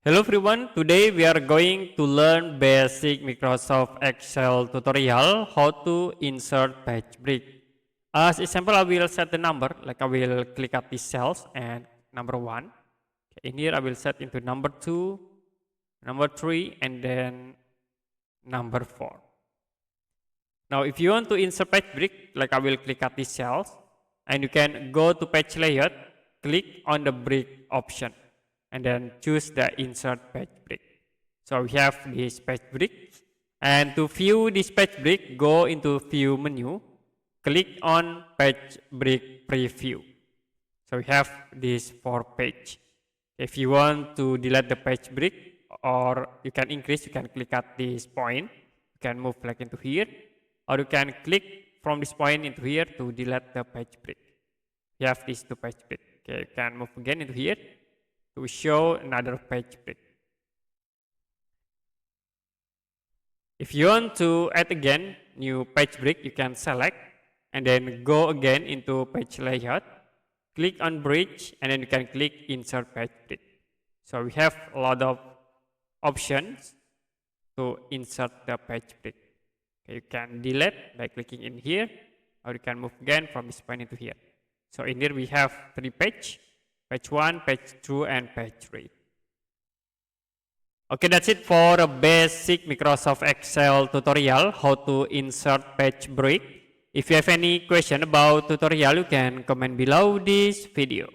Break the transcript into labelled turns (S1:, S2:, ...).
S1: Hello everyone, today we are going to learn basic Microsoft Excel tutorial how to insert page break. As example, I will set the number, like I will click at these cells and number 1. In here I will set into number 2, number 3 and then number 4. Now if you want to insert page break, like I will click at these cells and you can go to page layout, click on the break option and then choose the insert page break. So we have this page break, and to view this page break, go into view menu, click on page break preview. So we have this 4 page. If you want to delete the page break or you can increase, you can click at this point, you can move like into here, or you can click from this point into here to delete the page break. You have these 2 page break. Okay, you can move again into here to show another page break. If you want to add again new page break, you can select and then go again into page layout, click on bridge and then you can click insert page break. So we have a lot of options to insert the page break. Okay, you can delete by clicking in here, or you can move again from this point into here. So in here we have 3 pages. Page 1, page 2, and page 3. Okay, that's it for a basic Microsoft Excel tutorial, how to insert page break. If you have any question about tutorial, you can comment below this video.